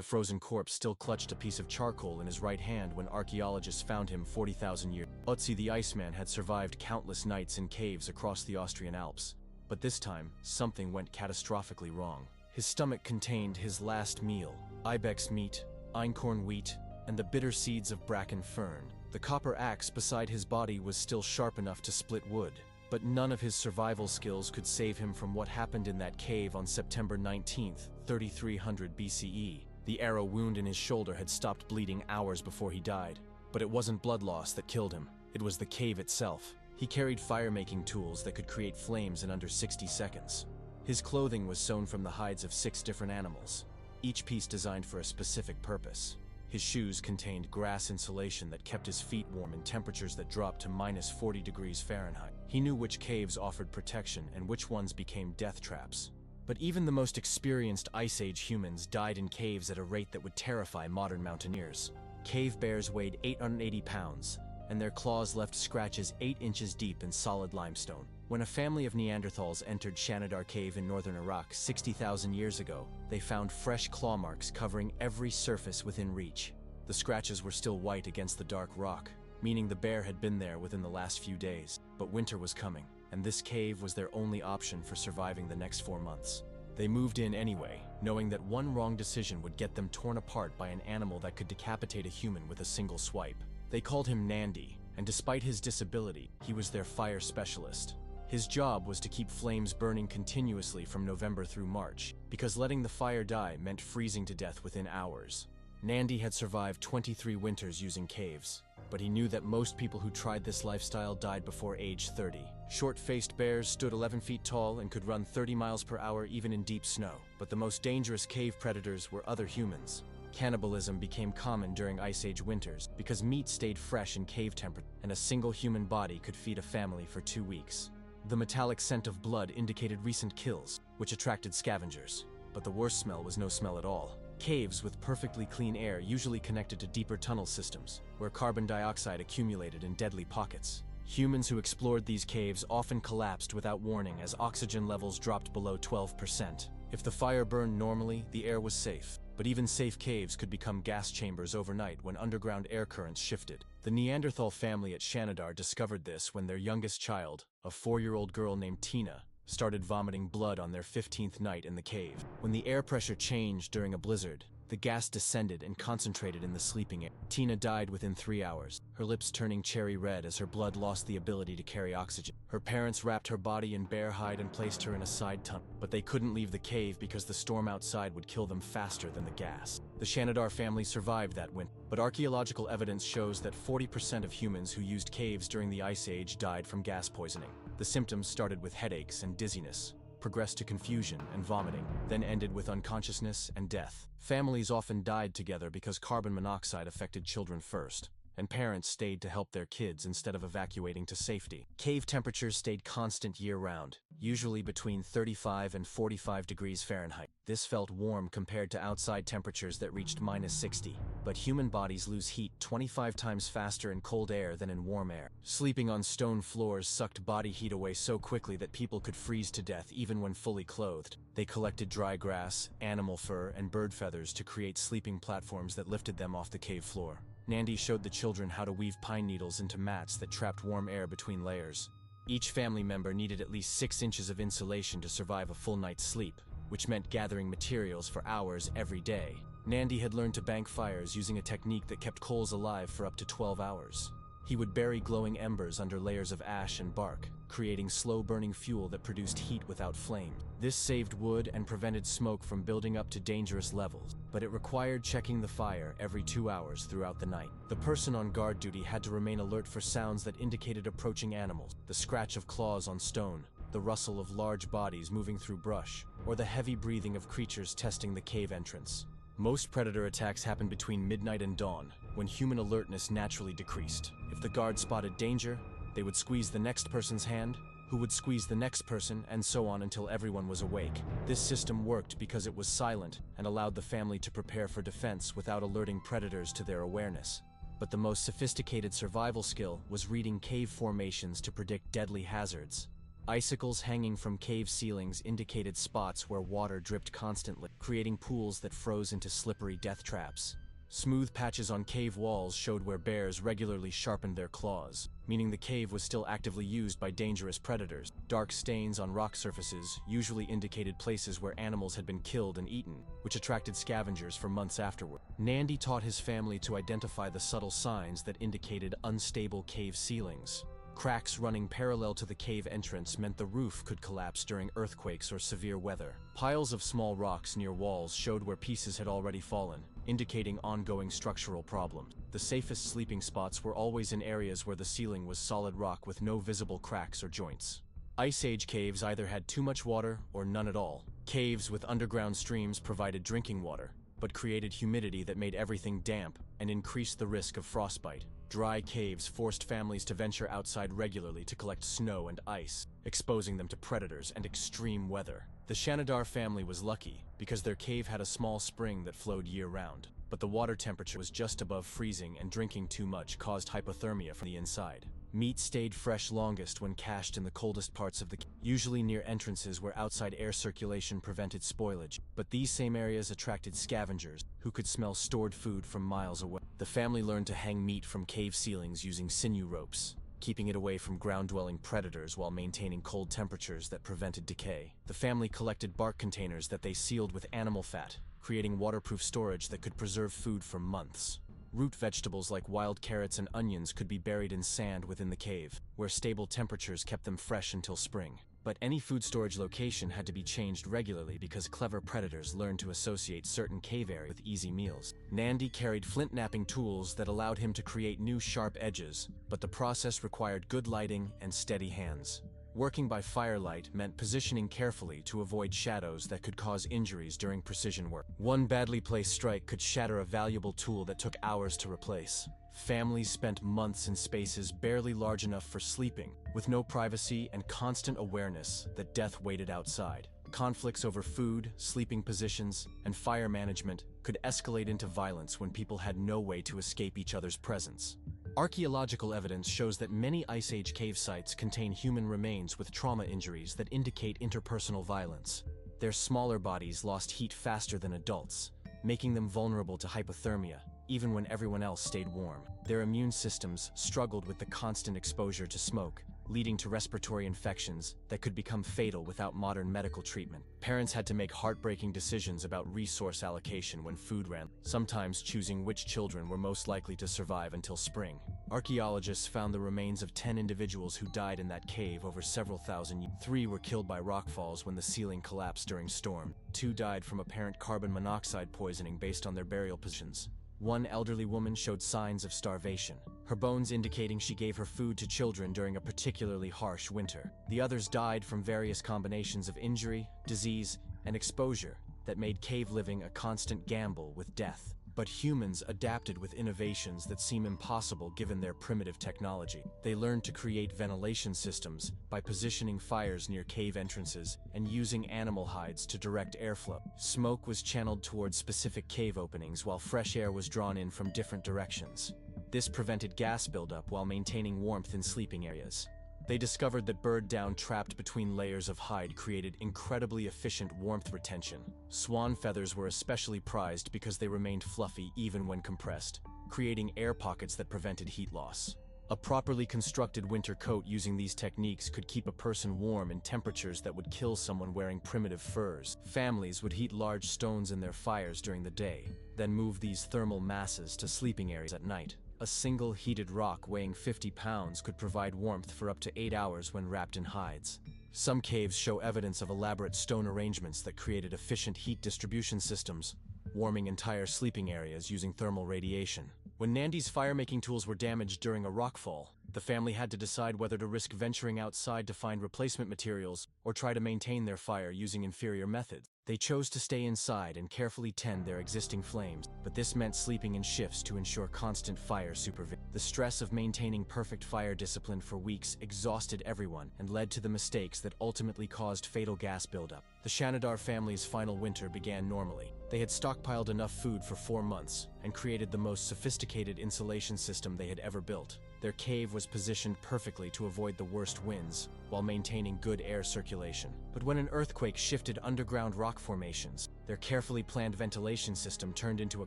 The frozen corpse still clutched a piece of charcoal in his right hand when archaeologists found him 40,000 years. Ötzi the Iceman had survived countless nights in caves across the Austrian Alps. But this time, something went catastrophically wrong. His stomach contained his last meal: ibex meat, einkorn wheat, and the bitter seeds of bracken fern. The copper axe beside his body was still sharp enough to split wood, but none of his survival skills could save him from what happened in that cave on September 19, 3300 BCE. The arrow wound in his shoulder had stopped bleeding hours before he died, but it wasn't blood loss that killed him. It was the cave itself. He carried fire-making tools that could create flames in under 60 seconds. His clothing was sewn from the hides of 6 different animals, each piece designed for a specific purpose. His shoes contained grass insulation that kept his feet warm in temperatures that dropped to -40 degrees Fahrenheit. He knew which caves offered protection and which ones became death traps. But even the most experienced Ice Age humans died in caves at a rate that would terrify modern mountaineers. Cave bears weighed 880 pounds, and their claws left scratches 8 inches deep in solid limestone. When a family of Neanderthals entered Shanidar Cave in northern Iraq 60,000 years ago, they found fresh claw marks covering every surface within reach. The scratches were still white against the dark rock, meaning the bear had been there within the last few days. But winter was coming, and this cave was their only option for surviving the next 4 months. They moved in anyway, knowing that one wrong decision would get them torn apart by an animal that could decapitate a human with a single swipe. They called him Nandi, and despite his disability, he was their fire specialist. His job was to keep flames burning continuously from November through March, because letting the fire die meant freezing to death within hours. Nandi had survived 23 winters using caves, but he knew that most people who tried this lifestyle died before age 30. Short-faced bears stood 11 feet tall and could run 30 miles per hour even in deep snow. But the most dangerous cave predators were other humans. Cannibalism became common during Ice Age winters because meat stayed fresh in cave temperature, and a single human body could feed a family for 2 weeks. The metallic scent of blood indicated recent kills, which attracted scavengers. But the worst smell was no smell at all. Caves with perfectly clean air usually connected to deeper tunnel systems, where carbon dioxide accumulated in deadly pockets. Humans who explored these caves often collapsed without warning as oxygen levels dropped below 12%. If the fire burned normally, the air was safe. But even safe caves could become gas chambers overnight when underground air currents shifted. The Neanderthal family at Shanidar discovered this when their youngest child, a 4-year-old girl named Tina, started vomiting blood on their 15th night in the cave. When the air pressure changed during a blizzard, the gas descended and concentrated in the sleeping air. Tina died within 3 hours, her lips turning cherry red as her blood lost the ability to carry oxygen. Her parents wrapped her body in bear hide and placed her in a side tunnel, but they couldn't leave the cave because the storm outside would kill them faster than the gas. The Shanidar family survived that winter, but archaeological evidence shows that 40% of humans who used caves during the Ice Age died from gas poisoning. The symptoms started with headaches and dizziness, progressed to confusion and vomiting, then ended with unconsciousness and death. Families often died together because carbon monoxide affected children first, and parents stayed to help their kids instead of evacuating to safety. Cave temperatures stayed constant year-round, usually between 35 and 45 degrees Fahrenheit. This felt warm compared to outside temperatures that reached -60, but human bodies lose heat 25 times faster in cold air than in warm air. Sleeping on stone floors sucked body heat away so quickly that people could freeze to death even when fully clothed. They collected dry grass, animal fur, and bird feathers to create sleeping platforms that lifted them off the cave floor. Nandi showed the children how to weave pine needles into mats that trapped warm air between layers. Each family member needed at least 6 inches of insulation to survive a full night's sleep, which meant gathering materials for hours every day. Nandi had learned to bank fires using a technique that kept coals alive for up to 12 hours. He would bury glowing embers under layers of ash and bark, creating slow-burning fuel that produced heat without flame. This saved wood and prevented smoke from building up to dangerous levels, but it required checking the fire every 2 hours throughout the night. The person on guard duty had to remain alert for sounds that indicated approaching animals: the scratch of claws on stone, the rustle of large bodies moving through brush, or the heavy breathing of creatures testing the cave entrance. Most predator attacks happened between midnight and dawn, when human alertness naturally decreased. If the guard spotted danger, they would squeeze the next person's hand, who would squeeze the next person, and so on until everyone was awake. This system worked because it was silent and allowed the family to prepare for defense without alerting predators to their awareness. But the most sophisticated survival skill was reading cave formations to predict deadly hazards. Icicles hanging from cave ceilings indicated spots where water dripped constantly, creating pools that froze into slippery death traps. Smooth patches on cave walls showed where bears regularly sharpened their claws, meaning the cave was still actively used by dangerous predators. Dark stains on rock surfaces usually indicated places where animals had been killed and eaten, which attracted scavengers for months afterward. Nandi taught his family to identify the subtle signs that indicated unstable cave ceilings. Cracks running parallel to the cave entrance meant the roof could collapse during earthquakes or severe weather. Piles of small rocks near walls showed where pieces had already fallen, indicating ongoing structural problems. The safest sleeping spots were always in areas where the ceiling was solid rock with no visible cracks or joints. Ice Age caves either had too much water or none at all. Caves with underground streams provided drinking water, but created humidity that made everything damp and increased the risk of frostbite. Dry caves forced families to venture outside regularly to collect snow and ice, exposing them to predators and extreme weather. The Shanidar family was lucky because their cave had a small spring that flowed year-round, but the water temperature was just above freezing and drinking too much caused hypothermia from the inside. Meat stayed fresh longest when cached in the coldest parts of the cave, usually near entrances where outside air circulation prevented spoilage, but these same areas attracted scavengers who could smell stored food from miles away. The family learned to hang meat from cave ceilings using sinew ropes, keeping it away from ground-dwelling predators while maintaining cold temperatures that prevented decay. The family collected bark containers that they sealed with animal fat, creating waterproof storage that could preserve food for months. Root vegetables like wild carrots and onions could be buried in sand within the cave, where stable temperatures kept them fresh until spring. But any food storage location had to be changed regularly because clever predators learned to associate certain cave areas with easy meals. Nandi carried flint-knapping tools that allowed him to create new sharp edges, but the process required good lighting and steady hands. Working by firelight meant positioning carefully to avoid shadows that could cause injuries during precision work. One badly placed strike could shatter a valuable tool that took hours to replace. Families spent months in spaces barely large enough for sleeping, with no privacy and constant awareness that death waited outside. Conflicts over food, sleeping positions, and fire management could escalate into violence when people had no way to escape each other's presence. Archaeological evidence shows that many Ice Age cave sites contain human remains with trauma injuries that indicate interpersonal violence. Their smaller bodies lost heat faster than adults, making them vulnerable to hypothermia, even when everyone else stayed warm. Their immune systems struggled with the constant exposure to smoke, leading to respiratory infections that could become fatal without modern medical treatment. Parents had to make heartbreaking decisions about resource allocation when food ran, sometimes choosing which children were most likely to survive until spring. Archaeologists found the remains of 10 individuals who died in that cave over several thousand years. 3 were killed by rockfalls when the ceiling collapsed during storm. 2 died from apparent carbon monoxide poisoning based on their burial positions. One elderly woman showed signs of starvation, her bones indicating she gave her food to children during a particularly harsh winter. The others died from various combinations of injury, disease, and exposure that made cave living a constant gamble with death. But humans adapted with innovations that seem impossible given their primitive technology. They learned to create ventilation systems by positioning fires near cave entrances and using animal hides to direct airflow. Smoke was channeled towards specific cave openings while fresh air was drawn in from different directions. This prevented gas buildup while maintaining warmth in sleeping areas. They discovered that bird down trapped between layers of hide created incredibly efficient warmth retention. Swan feathers were especially prized because they remained fluffy even when compressed, creating air pockets that prevented heat loss. A properly constructed winter coat using these techniques could keep a person warm in temperatures that would kill someone wearing primitive furs. Families would heat large stones in their fires during the day, then move these thermal masses to sleeping areas at night. A single heated rock weighing 50 pounds could provide warmth for up to 8 hours when wrapped in hides. Some caves show evidence of elaborate stone arrangements that created efficient heat distribution systems, warming entire sleeping areas using thermal radiation. When Nandi's fire-making tools were damaged during a rockfall, the family had to decide whether to risk venturing outside to find replacement materials or try to maintain their fire using inferior methods. They chose to stay inside and carefully tend their existing flames, but this meant sleeping in shifts to ensure constant fire supervision. The stress of maintaining perfect fire discipline for weeks exhausted everyone and led to the mistakes that ultimately caused fatal gas buildup. The Shanidar family's final winter began normally, They had stockpiled enough food for 4 months and created the most sophisticated insulation system they had ever built. Their cave was positioned perfectly to avoid the worst winds while maintaining good air circulation. But when an earthquake shifted underground rock formations, their carefully planned ventilation system turned into a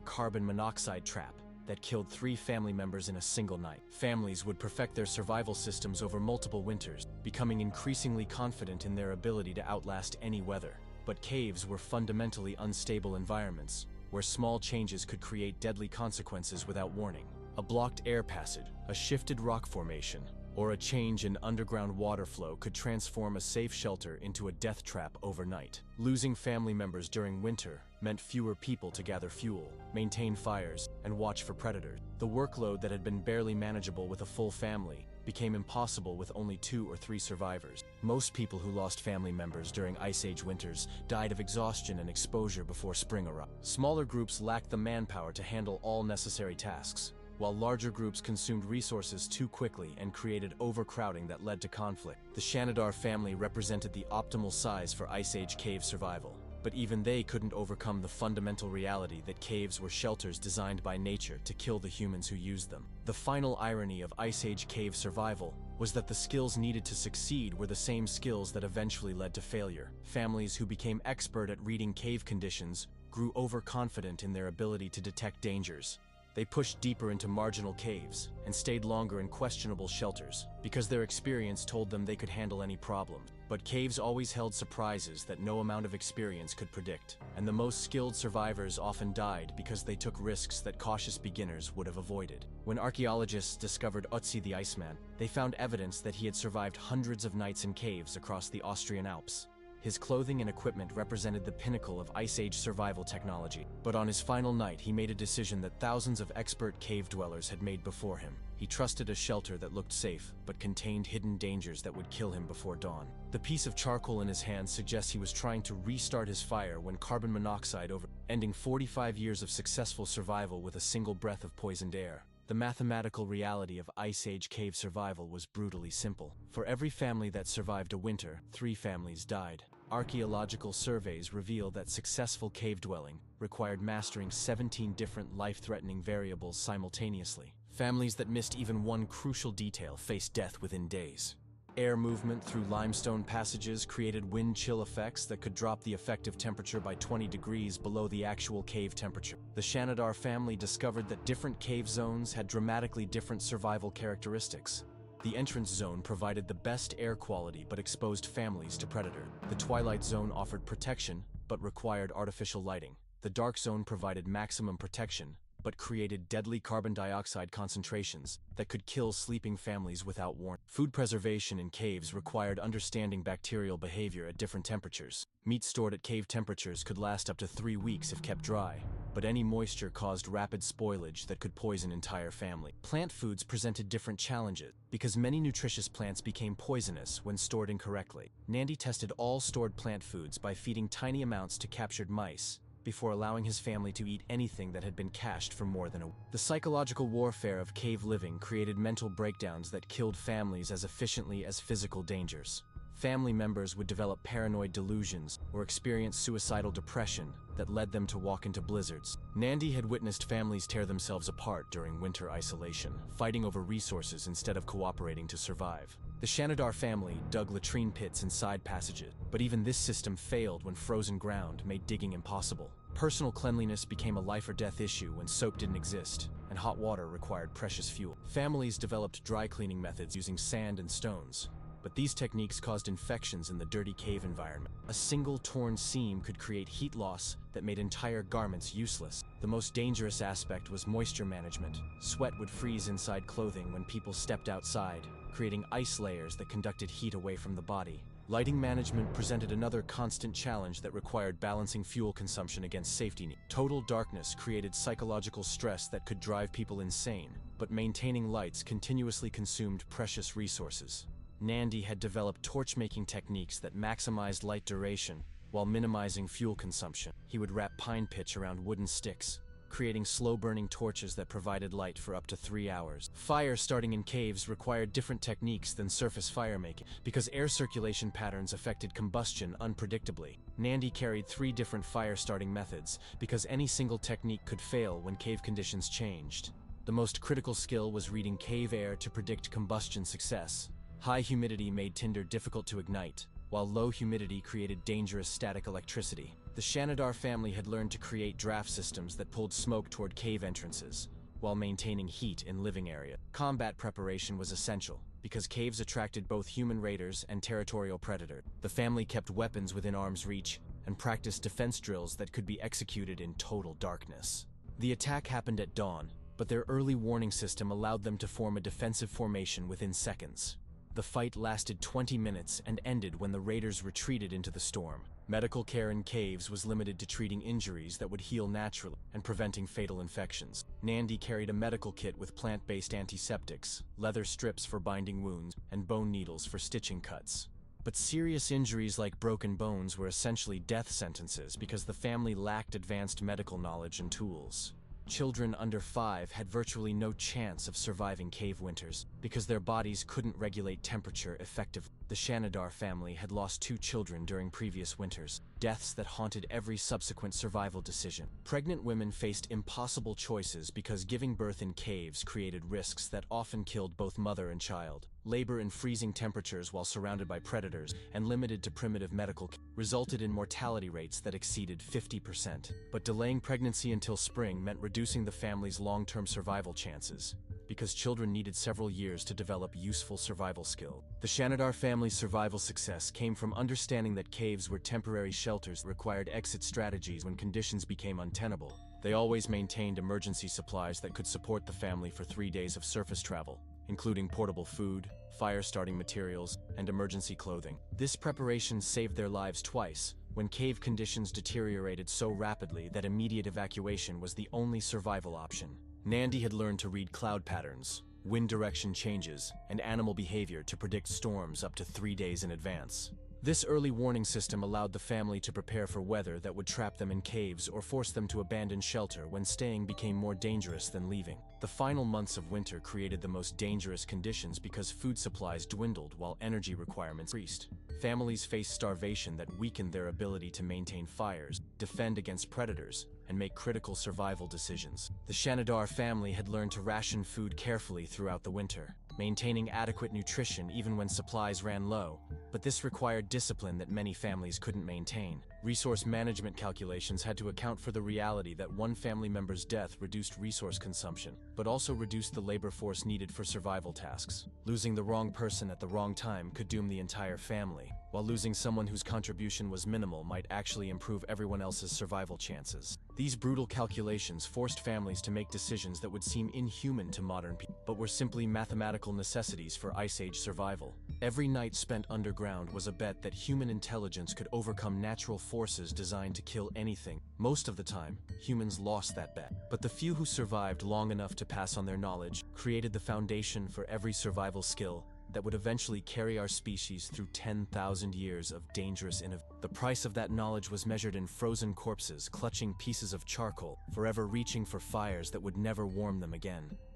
carbon monoxide trap that killed 3 family members in a single night. Families would perfect their survival systems over multiple winters, becoming increasingly confident in their ability to outlast any weather. But caves were fundamentally unstable environments, where small changes could create deadly consequences without warning. A blocked air passage, a shifted rock formation, or a change in underground water flow could transform a safe shelter into a death trap overnight. Losing family members during winter meant fewer people to gather fuel, maintain fires, and watch for predators. The workload that had been barely manageable with a full family became impossible with only 2 or 3 survivors. Most people who lost family members during Ice Age winters died of exhaustion and exposure before spring arrived. Smaller groups lacked the manpower to handle all necessary tasks, while larger groups consumed resources too quickly and created overcrowding that led to conflict. The Shanidar family represented the optimal size for Ice Age cave survival, but even they couldn't overcome the fundamental reality that caves were shelters designed by nature to kill the humans who used them. The final irony of Ice Age cave survival was that the skills needed to succeed were the same skills that eventually led to failure. Families who became expert at reading cave conditions grew overconfident in their ability to detect dangers. They pushed deeper into marginal caves and stayed longer in questionable shelters because their experience told them they could handle any problem. But caves always held surprises that no amount of experience could predict, and the most skilled survivors often died because they took risks that cautious beginners would have avoided. When archaeologists discovered Ötzi the Iceman, they found evidence that he had survived hundreds of nights in caves across the Austrian Alps. His clothing and equipment represented the pinnacle of Ice Age survival technology. But on his final night, he made a decision that thousands of expert cave dwellers had made before him. He trusted a shelter that looked safe, but contained hidden dangers that would kill him before dawn. The piece of charcoal in his hand suggests he was trying to restart his fire when carbon monoxide ending 45 years of successful survival with a single breath of poisoned air. The mathematical reality of Ice Age cave survival was brutally simple. For every family that survived a winter, 3 families died. Archaeological surveys reveal that successful cave dwelling required mastering 17 different life-threatening variables simultaneously. Families that missed even one crucial detail faced death within days. Air movement through limestone passages created wind chill effects that could drop the effective temperature by 20 degrees below the actual cave temperature. The Shanidar family discovered that different cave zones had dramatically different survival characteristics. The entrance zone provided the best air quality but exposed families to predator. The twilight zone offered protection but required artificial lighting. The dark zone provided maximum protection but created deadly carbon dioxide concentrations that could kill sleeping families without warning. Food preservation in caves required understanding bacterial behavior at different temperatures. Meat stored at cave temperatures could last up to 3 weeks if kept dry, but any moisture caused rapid spoilage that could poison entire families. Plant foods presented different challenges because many nutritious plants became poisonous when stored incorrectly. Nandi tested all stored plant foods by feeding tiny amounts to captured mice before allowing his family to eat anything that had been cached for more than a week. The psychological warfare of cave living created mental breakdowns that killed families as efficiently as physical dangers. Family members would develop paranoid delusions or experience suicidal depression that led them to walk into blizzards. Nandi had witnessed families tear themselves apart during winter isolation, fighting over resources instead of cooperating to survive. The Shanidar family dug latrine pits and side passages, but even this system failed when frozen ground made digging impossible. Personal cleanliness became a life-or-death issue when soap didn't exist, and hot water required precious fuel. Families developed dry cleaning methods using sand and stones, but these techniques caused infections in the dirty cave environment. A single torn seam could create heat loss that made entire garments useless. The most dangerous aspect was moisture management. Sweat would freeze inside clothing when people stepped outside, creating ice layers that conducted heat away from the body. Lighting management presented another constant challenge that required balancing fuel consumption against safety needs. Total darkness created psychological stress that could drive people insane, but maintaining lights continuously consumed precious resources. Nandi had developed torch-making techniques that maximized light duration while minimizing fuel consumption. He would wrap pine pitch around wooden sticks, creating slow-burning torches that provided light for up to 3 hours. Fire starting in caves required different techniques than surface firemaking, because air circulation patterns affected combustion unpredictably. Nandi carried 3 different fire-starting methods, because any single technique could fail when cave conditions changed. The most critical skill was reading cave air to predict combustion success. High humidity made tinder difficult to ignite, while low humidity created dangerous static electricity. The Shanidar family had learned to create draft systems that pulled smoke toward cave entrances, while maintaining heat in living area. Combat preparation was essential, because caves attracted both human raiders and territorial predators. The family kept weapons within arm's reach, and practiced defense drills that could be executed in total darkness. The attack happened at dawn, but their early warning system allowed them to form a defensive formation within seconds. The fight lasted 20 minutes and ended when the raiders retreated into the storm. Medical care in caves was limited to treating injuries that would heal naturally and preventing fatal infections. Nandi carried a medical kit with plant-based antiseptics, leather strips for binding wounds, and bone needles for stitching cuts. But serious injuries like broken bones were essentially death sentences because the family lacked advanced medical knowledge and tools. Children under 5 had virtually no chance of surviving cave winters because their bodies couldn't regulate temperature effectively. The Shanidar family had lost 2 children during previous winters, deaths that haunted every subsequent survival decision. Pregnant women faced impossible choices because giving birth in caves created risks that often killed both mother and child. Labor in freezing temperatures while surrounded by predators and limited to primitive medical care resulted in mortality rates that exceeded 50%. But delaying pregnancy until spring meant reducing the family's long-term survival chances, because children needed several years to develop useful survival skill. The Shanidar family's survival success came from understanding that caves were temporary shelters that required exit strategies when conditions became untenable. They always maintained emergency supplies that could support the family for 3 days of surface travel, including portable food, fire-starting materials, and emergency clothing. This preparation saved their lives twice, when cave conditions deteriorated so rapidly that immediate evacuation was the only survival option. Nandi had learned to read cloud patterns, wind direction changes, and animal behavior to predict storms up to 3 days in advance. This early warning system allowed the family to prepare for weather that would trap them in caves or force them to abandon shelter when staying became more dangerous than leaving. The final months of winter created the most dangerous conditions because food supplies dwindled while energy requirements increased. Families faced starvation that weakened their ability to maintain fires, defend against predators, and make critical survival decisions. The Shanidar family had learned to ration food carefully throughout the winter, maintaining adequate nutrition even when supplies ran low, but this required discipline that many families couldn't maintain. Resource management calculations had to account for the reality that one family member's death reduced resource consumption, but also reduced the labor force needed for survival tasks. Losing the wrong person at the wrong time could doom the entire family, while losing someone whose contribution was minimal might actually improve everyone else's survival chances. These brutal calculations forced families to make decisions that would seem inhuman to modern people, but were simply mathematical necessities for Ice Age survival. Every night spent underground was a bet that human intelligence could overcome natural forces designed to kill anything. Most of the time, humans lost that bet. But the few who survived long enough to pass on their knowledge created the foundation for every survival skill that would eventually carry our species through 10,000 years of dangerous innovation. The price of that knowledge was measured in frozen corpses clutching pieces of charcoal, forever reaching for fires that would never warm them again.